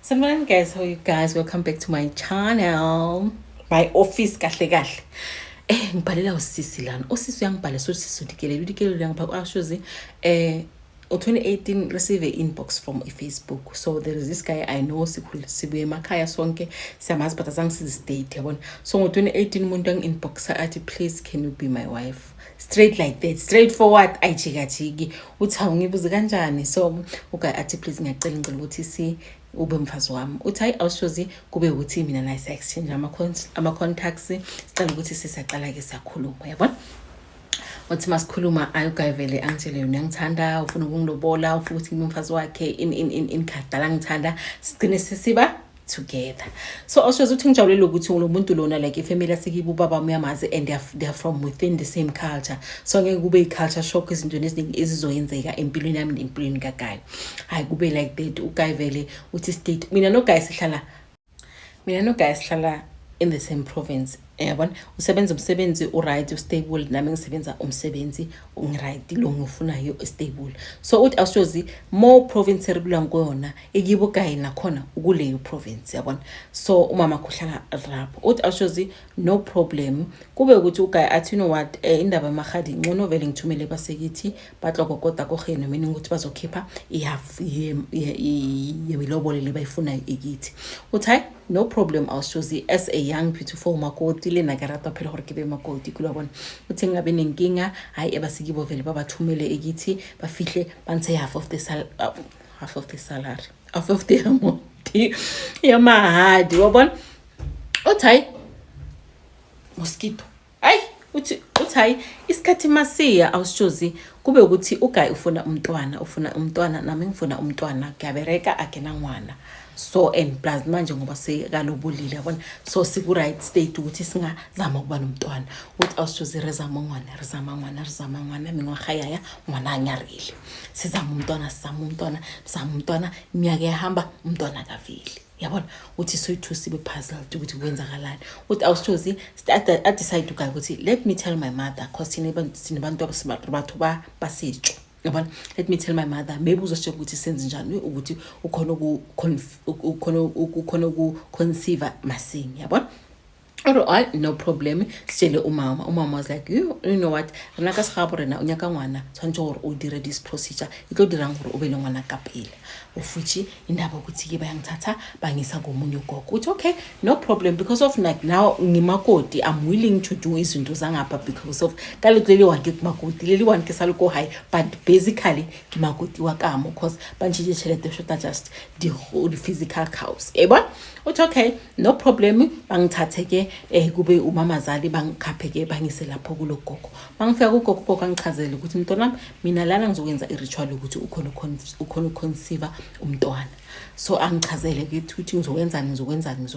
So morning guys, how are you guys? Welcome back to my channel. My office kahle kahle. Ngibhalela usisi lana. Usisi uyangibhala sosisi udikele langipha kwashozi 2018 receive an inbox from a Facebook. So there is this guy I know sibuye emakhaya sonke siyamazi but azange sizistate yabona. So ngo2018 umuntu inbox athi please can you be my wife? Straight like that, straightforward. Ayijikajiki uthi awungibuze kanjani. So uguy athi please ngiyacela ukuthi si ube mfazi wami. Uthi hayi awushozi kube ukuthi mina naye exchange ama contacts sicela ukuthi sisaqala ke siyakhuluma yabona. Uthi masikhuluma ayuguy vele angitshele yona ngithanda ufuna ukungilobola ufuna ukuthi ngimfazi wakhe in khadala ngithanda sigcine sisiba together. So also uthi ngijabulele ukuthi lo muntu lona like ifamily asikibo baba uyamazi and they are from within the same culture. So ngeke kube i-culture shock izinto eziningi ezizoyenzeka empilweni yami nempilweni kaGuy. Hayi kube like that uGuy vele uthi state mina no Guy sihlala in the same province. Yabona usebenza umsebenzi uright stable nami ngisebenza umsebenzi ungiright lo ngifunayo stable. So uthi awushozi more province eribula ngiyona ekibo Guy nakhona ukuleyo province yabona. So umama kuhlala rap uthi awushozi no problem kube ukuthi uGuy athi you know what indaba emakhadi ngcono vele ngithumele basekithi bahloko kodwa koheno mina ukuthi bazokhipha ihalf yemilobole lebayifunayo ekithi. Uthi hayi no problem awushozi as a young beautiful makoti le nakarata phela hore ke be makoti kulabona uthi ngabe nenkinga hayi ebasikibo vele babathumele ekithi bafihle banse half of the salary half of the amount yamahadi wabona uthi hayi mosquito ay uthi hayi isikhathi masiya awushozi kube ukuthi uGuy ufuna umntwana nami ngifuna umntwana kuyabereka akena ngwana. So and plus manje ngoba sekalobulile yabona so siku right state ukuthi singazama ukuba nomntwana uthi awushozi rezama ngwana mingwahayaya ngwana anyarile sizama umntwana iminyaka ehamba umntwana kaveli yabona uthi soyithu sibe puzzled ukuthi kwenzakalani uthi awushozi I decide uGuy ukuthi let me tell my mother because sinabantu abasebathu basitsho yabona let me tell my mother maybe uzosho ukuthi senze njani ukuthi ukhona ukuconceive masingi yabona. Alright, no problem. Sitshele umama was like you know what rena ka segabo rena unyaka ngwana tshwantse gore o dire this procedure itlo dirang gore o be le ngwana ka pele o futsi indaba ukuthi ke bayangithatha bangisa ngomunye ugogo uthi okay no problem because of like now ngimakoti I'm willing to do izinto zangapha because of kalekele wanke kumakoti leli wanke saluko high but basically makoti wakamo because banjije chelete shota just the whole physical cows eba uthi okay no problem bangithathe ke kube umamazali bangikhaphe ke bangise lapho kulogogo bangifika kugogo kangichazele ukuthi mntwana mina lana ngizokwenza iritual ukuthi ukhona conceive umntwana. So angichazele ke ukuthi ngizokwenzani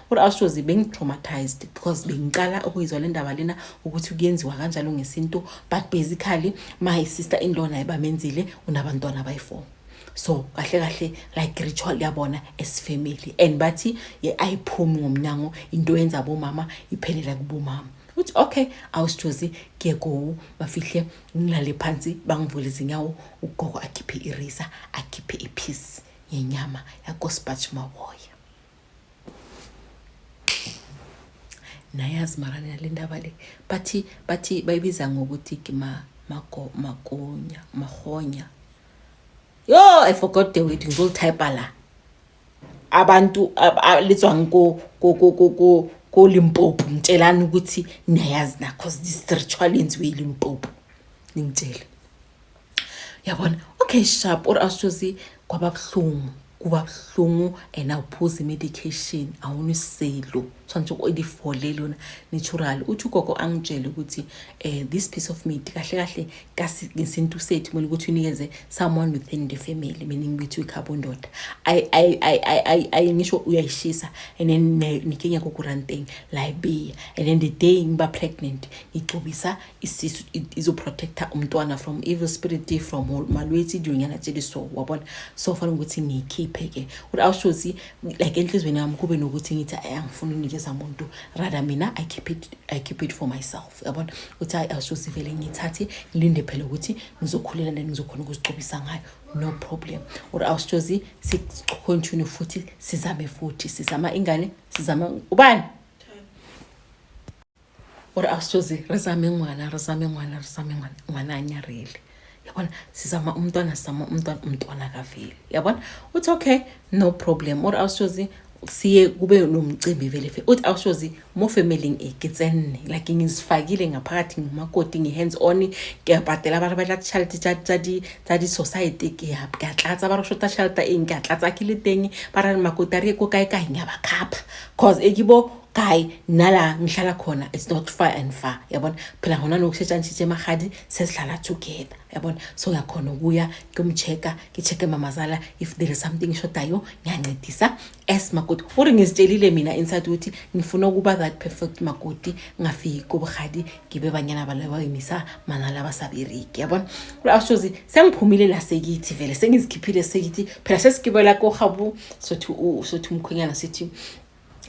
kodwa awushozi bengitraumatized because bengiqala ukuyizwa le ndaba lena ukuthi kuyenziwa kanjalo ngesinto but basically my sister in law naye bamenzile unabantwana abayi4. So kahle like ritual yabona as family and bathi ayiphumi ngomnyango into yenza bomama iphelela kubomama uthi okay awushozi ke go bafihle ngilale phansi bangivule izinyawo ugogo akhiphe irisa akhiphe ipiece yenyama yakosipatch maboya nayazi marana le ndaba le bathi bayibiza ngokuthi magonya. Yo, I forgot the word. Ngizol type la. Abantu letswang ko Limpopo ngitshelana ukuthi niyazi na cause this ritual yenziwe eLimpopo. Ngitshela. Yabona. Okay, sharp or ashozi kuba buhlungu and awuphuze medication awuniselo tshwantse go edifole lona natural uthi ugogo angitshela ukuthi this piece of meat kahle kasi ngesintu sethu mina ukuthi unikeze someone within the family meaning bethu ikhabo ndoda I ngisho uyayishisa and then nikenya kokuranteng like and then the day ngiba pregnant icubisa isisu izo protector umntwana from evil spirit from malwethi during anatsheli so wabona so fanele ukuthi ngikhiphe ke uthi awushozi like enhlizweni yami kube nokuthi ngithi ayangifuna unikeza umuntu rather mina I keep it for myself yabona uthi awushozi vele ngithathe ngilinde phela ukuthi ngizokhulela and ngizokhona ukuzicubisa ngayo no problem. Or awushozi sicontinue futhi sizama ingane sizama ubani or awushozi rezame ngwana anyarele yabona sizama umntwana kaveli yabona uthi okay no problem or awushozi siye kube nomcimbi vele uthi awushozi mo family ngitsenne like ngizifakile ngaphakathi ngumakoti ngihands on ngiyabhadela abantu badla child society ngiyatlatsa ba shota shelter ngiyatlatsa kile teng bara makoti ari ko kae ngiyabakhapha cause ekibo guy nala ngihlala khona it's not far and far yabona phela hona nokusetshenziswa emahadi sesihlala together yabona so yakhona ukuya kumchecka ngichecke mamazala if there is something shotayo ngiyancedisa as makoti uri ngizitshelile mina inside ukuthi ngifuna ukuba that perfect makoti ngafiki kubukhadi ngibe banyana balaba yimisa manala basaberiki yabona awushozi sengiphumile la sekithi vele sengizikhiphile sekithi phela sesigibela ko khabu sothi umkhwenyana sithi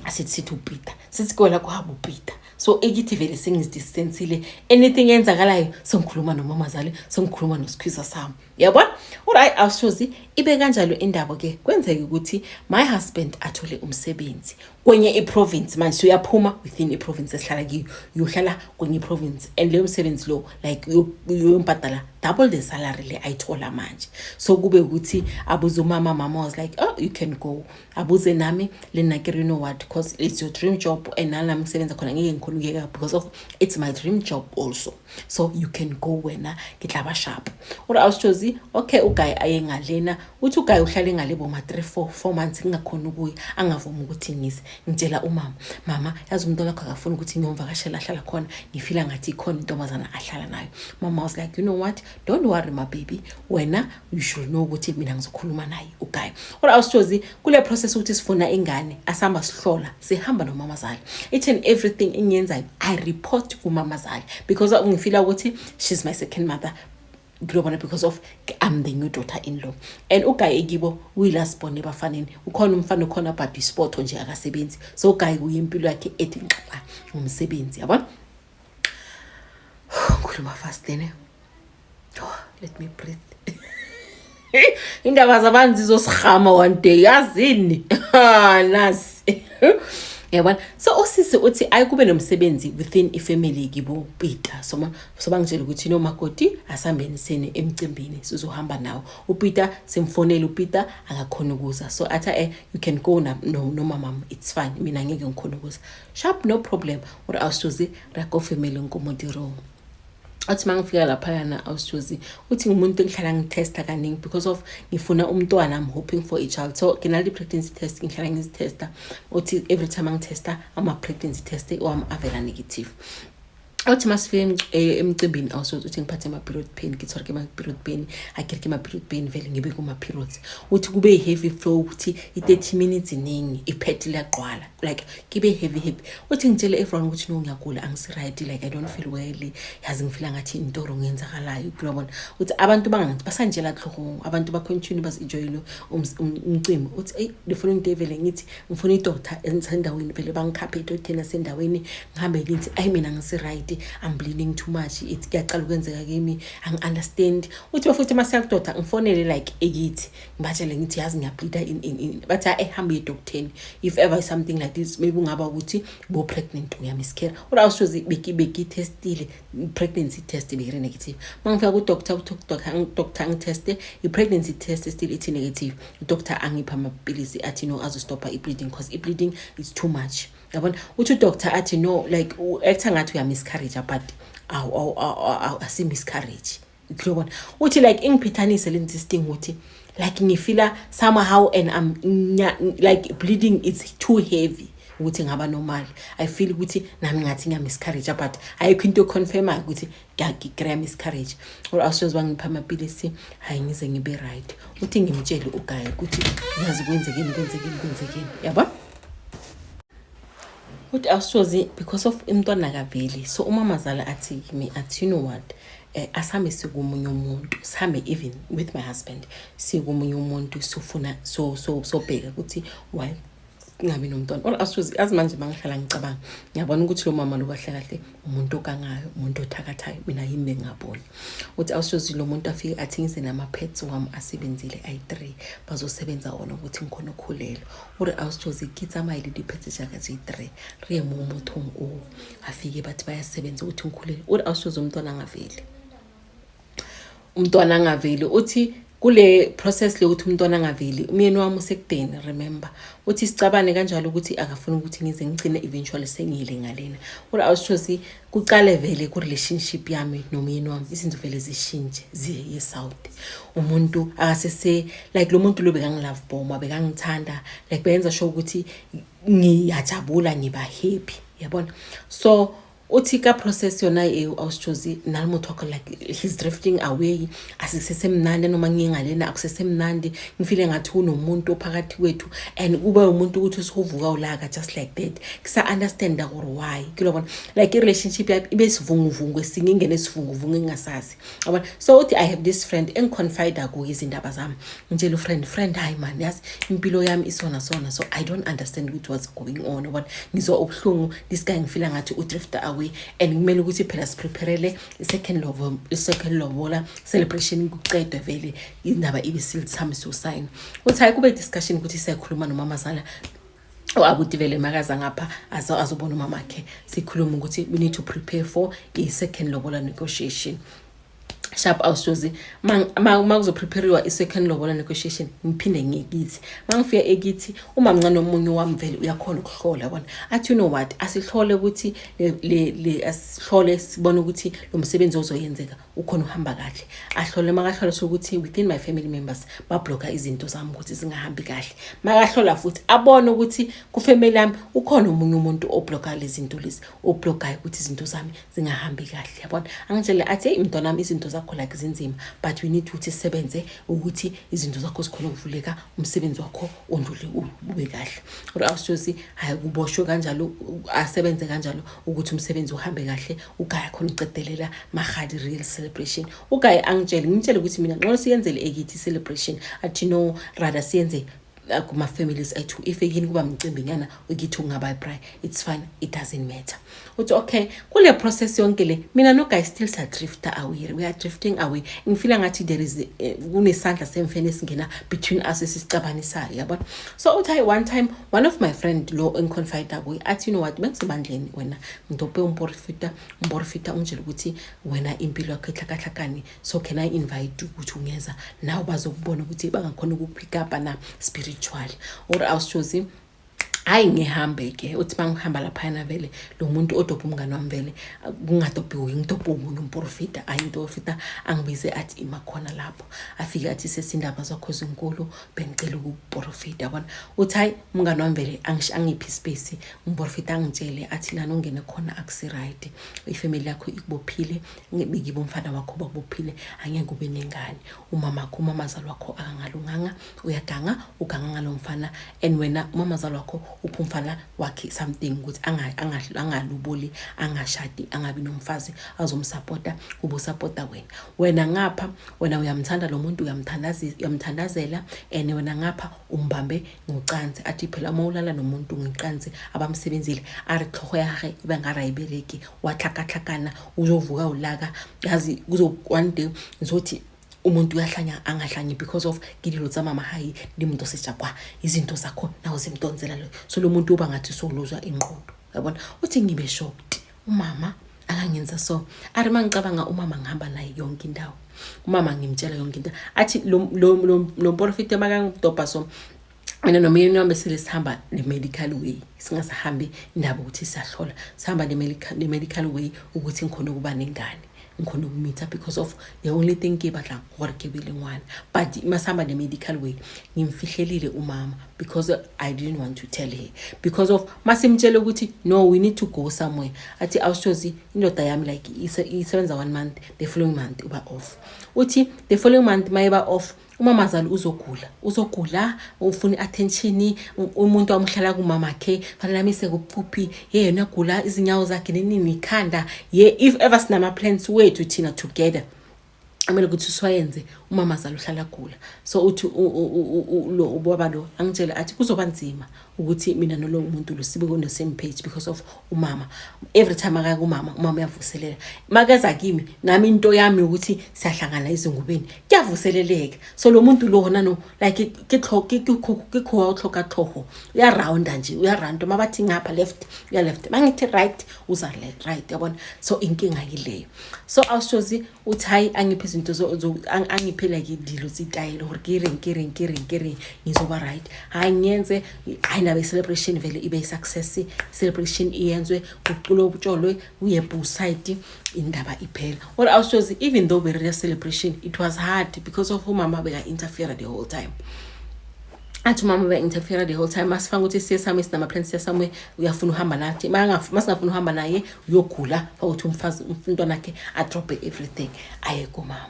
asithi uPeter sisikwela kwabo Peter so ekithi vele sengizidistancele anything enzakalayo sengikhuluma nomamazali sengikhuluma nosikhwisa sami yabona alright awushozi ibe kanjalo indaba ke kwenzeka ukuthi my husband athole umsebenzi kwenye iprovince manje uyaphuma within iprovince esihlala kiyo uyohlala kwenye iprovince and leyo msebenzi lo like uyombhadala double the salary le ayithola manje so kube ukuthi abuza mama was like oh you can go abuze nami lena ke you know what because it's your dream job and nami ngisebenza khona ngeke ngikhulukeka because of it's my dream job also so you can go wena ngihlaba sharp or awushozi okay uguy ayengalena uthi uguy uhlale ngalebo ma 3-4 months ngingakhona ukuya angavuma ukuthi ngitshela mama yazi umuntu lakho akafuna ukuthi ngiyomvakashela ahlala khona ngifila ngathi ikhona intombazana ahlala nayo mama was like you know what don't worry my baby wena you should know ukuthi mina ngizokhuluma naye uguy or awushozi kule process ukuthi sifuna ingane asamba sihlola sihamba nomamazali each and everything engiyenzayo I report kumamazali because ngifila ukuthi she's my second mother global because of I'm the new daughter-in-law and uguy ekibo uyilast born ebafaneni ukhona umfana khona but sport nje akasebenzi so uguy uyimpilo yakhe ethi nqaba umsebenzi yabona ngikhuluma fast then let me breathe indaba zabantu zizosikhama one day yazini nasi yabona so osisi uthi ayikube nomsebenzi within ifamily kibo Peter so bangitshela ukuthi no makoti asambeni sene emcimbini sizohamba nawo uPeter simfonela uPeter akakhona ukuza so atha you can go no mama it's fine mina ngeke ngikhona ukuza sharp no problem or awusuzi rako family nkomodiro athi mangifika lapha yana awusuzi uthi ngumuntu engihlala ngitesta kaningi because of ngifuna umntwana I'm hoping for a child so kinali pregnancy test ngihlala ngizitesta uthi every time ngitesta ama pregnancy test avela negative uthi masifike emcimbini also uthi ngiphathe ama period pain ngithola ama period pain akirike ama period pain vele ngibe kuma periods uthi kube heavy flow uthi i30 minutes iningi iphethe liyaqwala like kibe heavy uthi ngitshele everyone ukuthi no ngiyagula angisi right like I don't feel well yazi ngifila ngathi intoro ngenzakalayo uyabona uthi abantu bangathi basanjela hloho abantu ba continue basenjoyile umcimbi uthi hey the following day vele ngithi ngifuna idoctor endaweni vele bangikhaphe idoctor nasendaweni ngihambe ngithi ay mina ngisi right I'm bleeding too much it kuyaqala ukwenzeka kimi understand uthi bafuthi masiyakudoctor ngifonele like ekithi ngibatshele ngithi yazi ngiyableeda in bathi ehambe edoctorni if ever something like this maybe ungaba ukuthi bo pregnant uyamiscare or awushozi beki testile pregnancy test be negative mangifika ku doctor ngiteste i pregnancy test still it negative doctor angipha amapilisi athi no azostoppa i bleeding because i bleeding is too much yabona uthi doctor athi no like actor ngathi uya miscarriage but asi miscarriage ukubona uthi like ingipithanise lentisting uthi like ngifila somehow and I'm like bleeding it's too heavy ukuthi ngaba normal I feel ukuthi nami ngathi ngiya miscarriage but ayikho into confirm ukuthi ngiya miscarriage or awusoze bangipha amapilisi hayi ngize ngibe right uthi ngimtshele uguy ukuthi ngiyazi kwenzekeni yaba uthi awusoze because of umntwana kaveli so umamazala athi kimi athi you know what asame sikumunye umuntu same even with my husband sikumunye umuntu sofuna so bheka ukuthi why singabi nomntwana. Or asuthi azimanje mangihlala ngicabanga ngiyabona ukuthi lo mama lo kahle kahle umuntu okangayo, umuntu othakathayo, mina yimi ngingaboni uthi awushozi lo muntu afike athingise nama pets wami asebenzile i3 bazosebenza wona ukuthi ngikhona ukukhulelwa. Uri awushozi kids amayili di pets jaka zi3 re mumu thong o afike bathi bayasebenza ukuthi ngikhulelwe. Uri awushozi umntwana angaveli uthi kule process le ukuthi umntwana angaveli umyeni wami usekudeni. Remember uthi sicabane kanjalo ukuthi akafuna ukuthi ngize ngicine eventually sengile ngalena. Ura awushozi kuqale vele ku relationship yami nomyeni wami izinto vele zishintshe ziye south. Umuntu akasese like lo muntu lo bekangilove bomb bekangithanda like benza sure ukuthi ngiyajabula ngiba happy yabona. So uthi ka process yona awushozi nalmuntu wakho like he's drifting away asisesemnandi noma ngingalena akusesemnandi ngifile ngathi kunomuntu ophakathi kwethu and uba umuntu ukuthi usivuka ulaka just like that kisa understand that or why kilobona like relationship ibe sivunguvungu esinye ingene sivunguvungu engasazi yabona. So uthi I have this friend enconfide ku izindaba zami ngitshela friend hayi man yas impilo yami isona so I don't understand what's going on yabona ngizwa ubuhlungu this guy ngifila ngathi udrifta away and kumele ukuthi phela sipreparele second lobola celebration kuqedwe vele indaba ibe silithami so sign uthi hayi kube discussion ukuthi siyakhuluma nomamazala abuti vele makaza ngapha azobona umama wakhe sikhuluma ukuthi we need to prepare for a second lobola negotiation. Sharp awushozi makuzo prepare second lobola negotiation ngiphinde ngiyikithi mangifika ekithi uma mncane omunye wami vele uyakhona ukuhlola yabona athi you know what asihlole ukuthi le asihlole sibone ukuthi lo msebenzi ozoyenzeka ukhona uhamba kahle. Ahlole makahlola ukuthi within my family members ba blocka izinto zami ukuthi zingahambi kahle. Makahlola futhi abone ukuthi ku family yami ukhona umunye umuntu oblocka lezi zinto lezi oblockayo ukuthi izinto zami zingahambi kahle yabona. Angitshele athi imntwana wami izinto zakho like zinzima but we need ukuthi sisebenze ukuthi izinto zakho zikhona ukuvuleka umsebenzi wakho ondlule ube kahle. Uri awushozi hayi kuboshwe kanjalo asebenze kanjalo ukuthi umsebenzi uhambe kahle ugaya khona uqedelela mahadi real celebration. Ugaya ngitshele ukuthi mina ngcono siyenzele ekithi celebration athi no rather siyenze kuma families ethu if egini kuba mcimbi nyana ukithi ungaba ibrayi it's fine it doesn't matter. Uthi okay kule process yonke le mina no guys still sa drifter away we are drifting away ngifila ngathi there is kunesandla semfene singena between us esicabanisayo yabona. So uthi one time one of my friend lo enconfide kuyi athi you know what bengisebandleni wena ngidophe umporfita ungitshela ukuthi wena impilo yakho ehlakahlakani so can I invite ukuthi ungeza nawe bazokubona ukuthi bangakhona ukupick up na spiritually or awushozi hayi ngihambe ke uthi bangihamba lapha na vele lo muntu odopha umngane wami vele kungadophi ngidopha umuntu umprofita ayintofita angibize athi imakhona lapho afika athi sesindaba zakho ezinkulu bengicela ukuprofita yabona. Uthi hayi umngane wami vele angiphi space umprofita angitshele athi lana ungene khona akusi right ifamily yakho ikubophile ngibikiba umfana wakho bakubophile angeke ube nengane umamazalo wakho akangalunganga uyaganga uganga ngalomfana and wena umamazalo wakho uphumfana wakhe something ukuthi angaluboli angashadi angabi nomfazi azomsupporta ubusupporta wena ngapha wena uyamthanda lo muntu uyamthandazela and wena ngapha umbambe ngocansi athi phela mawulala nomuntu ngiqanzi abamsebenzile ari tlhogo yakhe ibangarayibeleki wathakathakana uzovuka ulaka yazi kuzo one day ngizothi umuntu uyahlanya angahlanyi because of gidilo tsamama hayi limuntu sejaqwa izinto zakho nawo zimtonzela lo. So lo muntu uba ngathi soluzwa inqondo yabona. Uthi ngibe shocked umama akangenza so ari mangicabanga umama ngihamba naye yonke indawo umama ngimtshela yonke into athi lo profit makangidopha so mina nomyeni wami silesihamba ne-medical way singasahambi indaba ukuthi siyahlola sihamba ne-medical way ukuthi ngikhona ukuba nengane ngikhona ukumitha because of the only thing ke batla gore ke bile ngwana but masamba ne-medical way ngimfihlelile umama because I didn't want to tell her because of masimtshele ukuthi no we need to go somewhere athi awushozi indoda yami like isebenza 1 month the following month uba off uthi the following month mayiba off umamazali uzogula ufuna attention umuntu amhlala kumama wakhe fanele amise kuphuphi yena ugula izinyawo zakhe nenini ikhanda if ever sinama plans wethu thina together amele ukuthi siwayenze umama zalo uhlala gula. So uthi lo ubaba lo angitshela athi kuzoba nzima ukuthi mina nolo muntu lo sibe ku same page because of umama. Every time akaya kumama uyavuselela. Makaza kimi nami into yami ukuthi siyahlangana izingubeni kuyavuseleleka. So lo muntu lo hona no like ke uthloka tlhogo uya round nje uya round mabathi ngapha left uya left mangithi right uza right yabona. So inkinga yileyo. So awushozi uthi hayi angiphe izinto angiphe like idilo zitayilo hore kire ngizoba right. Hayi ngiyenze ayinabe celebration vele ibe success. Celebration iyenzwe uculo ubutsholo uye poolside indaba iphela. Or awushozi even though we were celebration it was hard because of umama beka interfere the whole time. Athi mama be interfere the whole time masifanga ukuthi siyesami sinama plans siyasami uyafuna uhamba nathi masingafuna uhamba naye uyogula ukuthi umntwana wakhe a drop everything aye kumama.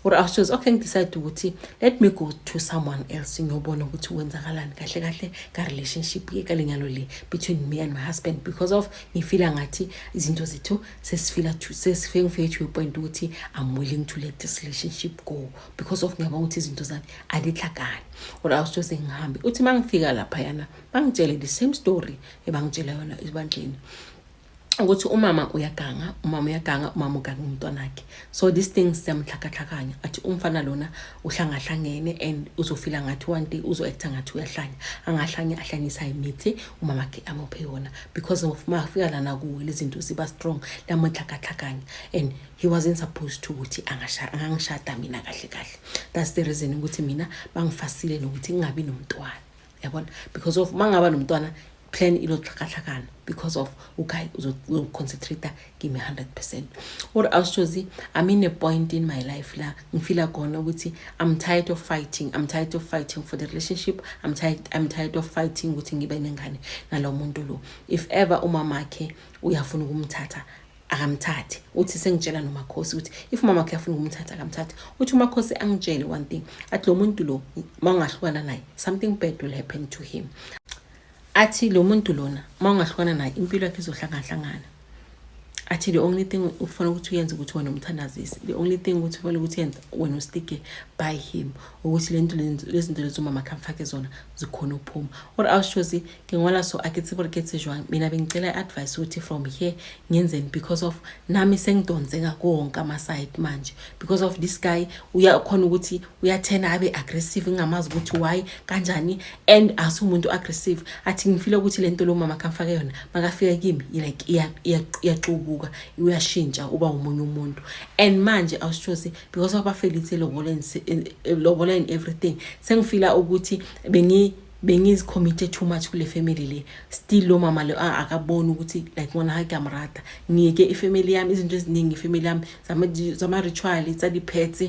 Or I was okay decide ukuthi let me go to someone else ngiyobona ukuthi wenzakalani kahle ka relationship ye kalenyalo le between me and my husband because of ngifila ngathi izinto zethu sesifike to a point ukuthi I'm willing to let this relationship go because of ngiyabona ukuthi izinto zami adihlakani. Or I was just ngihambe uthi mangifika lapha yana bangitshele the same story ebangitshela yona ibandleni ukuthi umama uyaganga umama uganga umntwana wakhe. So these things siyamhlakahlakanya athi umfana lona uhlangahlangene and uzofila ngathi one day uzoacta ngathi uyahlanya ahlanyisa imithi umama wakhe amophe yona because of mafika lana kuwe izinto ziba strong lamhlakahlakanya and he wasn't supposed to ukuthi angangishada mina kahle. That's the reason ukuthi mina bangifasile nokuthi ngingabi nomntwana yabona because of mangaba nomntwana plan ilohlakahlakana because of okay will concentrate give me 100%. Or awushozi I'm in a point in my life la ngifila khona ukuthi I'm tired of fighting for the relationship. I'm tired of fighting ukuthi ngibe nengane nalo muntu lo. If ever umama wakhe uyafuna ukumthatha akamthathi uthi sengitshela nomakhosi ukuthi if mama wakhe afuna ukumthatha akamthathi uthi umakhosi angitshele one thing athi lo muntu lo mangahlukana naye something bad will happen to him. Athi lo muntu lona mangahlukana naye impilo yakhe izohlangana. Athi the only thing ufuna ukuthi uyenze ukuthi wena umthandazise, the only thing ukuthi ufuna ukuthi yenze wena ustike by him ukuthi lezinto lezo mama kamfake zona zikhona uphuma. Or awushozi ngingwala so akithi boriketse jwang mina bengicela advice ukuthi from here ngenzeni because of nami sengidonzeka konke ama side manje because of this guy uyakhona ukuthi uyathena abe aggressive ngamazi ukuthi why kanjani and asumuntu aggressive. Athi ngifile ukuthi lento lo mama kamfake yona makafika kimi like iyaxubuka uyashintsha uba umunye umuntu and manje awushozi because abafelithe lobola and everything sengifila ukuthi bengiz committed too much kule family le still lo mama lo akabona ukuthi like ngona hakamrata ngike ifamily yami izinto eziningi ifamily yami zama ritual tsadi pets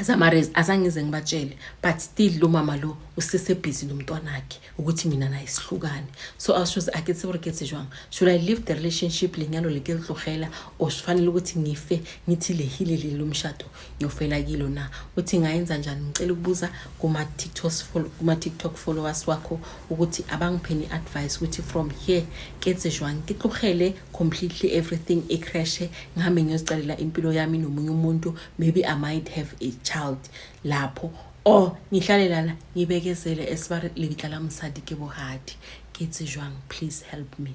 zamarez azangize ngibatshele but still lo mama lo usese busy nomntwana wakhe ukuthi mina naye sihlukane. So awushozi akithi boriketse jwang should I leave the relationship lenyalo leke lihlogela or sifanele ukuthi ngife ngithi le hilele lomshado ngiyofela kilo na uthi ngayenza njani. Ngicela ukubuza kuma TikTok followers wakho ukuthi abangipheni advice ukuthi from here ketse jwang kihlogele completely everything ecrash ngihambe ngiyozicalela impilo yami nomunye umuntu maybe I might have a child lapho or ngihlale lana ngibekezele esibare libitla la msadi ke bohadi ketse jwang please help me.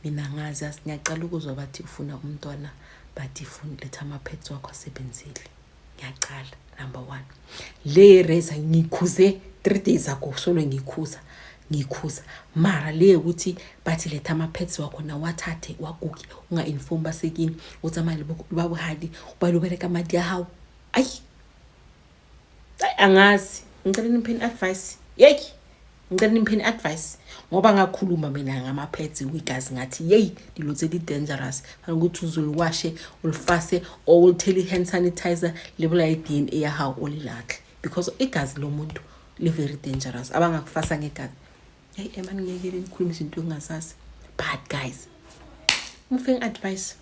Mina ngazi ngiyaqala ukuzwa bathi ufuna umntwana bathi ufuna letha ama pets wakho asebenzile. Ngiyaqala number 1 le reza ngikhuze 3 days ago solo ngikhuza mara le ukuthi bathi letha ama pets wakho na wathathe wagugi unga inform basekini utsamali babuhadi ubalubeleka madi yawo ayi angazi ngicela nipheni advice ngicela nipheni advice ngoba ngakhuluma mina ngama pets weekazi ngathi dilotse di dangerous ukuthi uzulwashe ulfase or ultheli hand sanitizer lebula iDNA yawo olilakhe because igazi lomuntu li very dangerous abangakufasa ngegazi. Emani ngeke nikhuluma izinto engazazi but guys ngifeng advice